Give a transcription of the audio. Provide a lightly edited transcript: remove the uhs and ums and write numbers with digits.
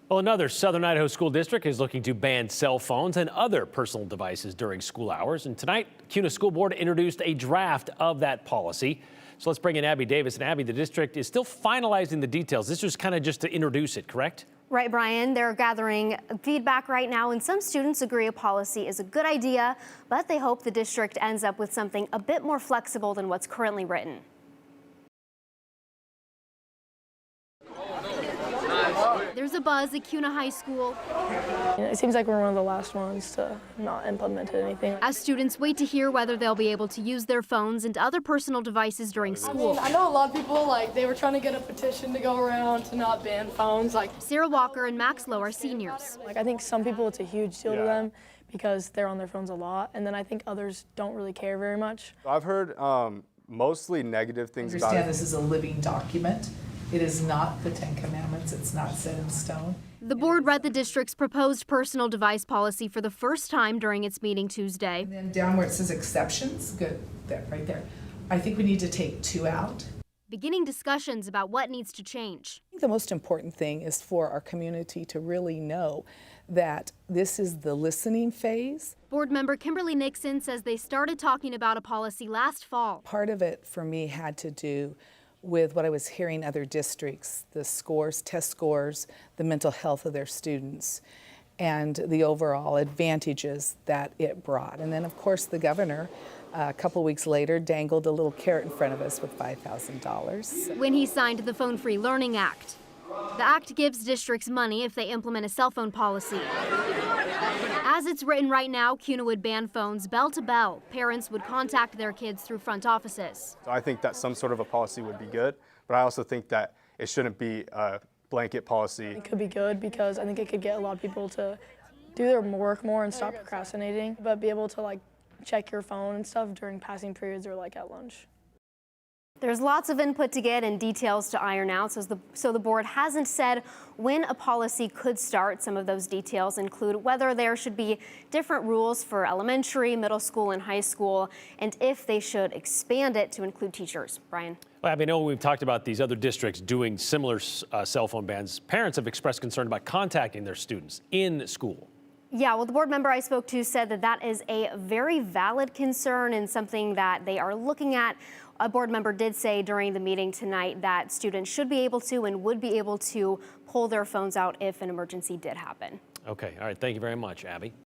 Well, another Southern Idaho school district is looking to ban cell phones and other personal devices during school hours. And tonight, Kuna School Board introduced a draft of that policy. So let's bring in Abby Davis. And Abby, the district is still finalizing the details. This was kind of just to introduce it, correct? Right, Brian. They're gathering feedback right now, and some students agree a policy is a good idea, but they hope the district ends up with something a bit more flexible than what's currently written. There's a buzz at Kuna High School. It seems like we're one of the last ones to not implement anything. As students wait to hear whether they'll be able to use their phones and other personal devices during school. I know a lot of people, they were trying to get a petition to go around to not ban phones. Sarah Walker and Max Lowe are seniors. I think some people it's a huge deal to them because they're on their phones a lot, and then I think others don't really care very much. I've heard mostly negative things about it. Understand this is a living document. It is not the Ten Commandments. It's not set in stone. The board read the district's proposed personal device policy for the first time during its meeting Tuesday. And then down where it says exceptions, good, that right there. I think we need to take 2 out. Beginning discussions about what needs to change. I think the most important thing is for our community to really know that this is the listening phase. Board member Kimberly Nixon says they started talking about a policy last fall. Part of it for me had to do with what I was hearing other districts, the scores, test scores, the mental health of their students, and the overall advantages that it brought. And then, of course, the governor, a couple weeks later, dangled a little carrot in front of us with $5,000. When he signed the Phone Free Learning Act. The act gives districts money if they implement a cell phone policy. As it's written right now, Kuna would ban phones bell to bell. Parents would contact their kids through front offices. So I think that some sort of a policy would be good, but I also think that it shouldn't be a blanket policy. It could be good because I think it could get a lot of people to do their work more and stop procrastinating, but be able to check your phone and stuff during passing periods or at lunch. There's lots of input to get and details to iron out, so the board hasn't said when a policy could start. Some of those details include whether there should be different rules for elementary, middle school, and high school, and if they should expand it to include teachers. Brian? Well, Abby, I know we've talked about these other districts doing similar cell phone bans. Parents have expressed concern about contacting their students in school. Yeah, well, the board member I spoke to said that is a very valid concern and something that they are looking at. A board member did say during the meeting tonight that students should be able to and would be able to pull their phones out if an emergency did happen. Okay, all right, thank you very much, Abby.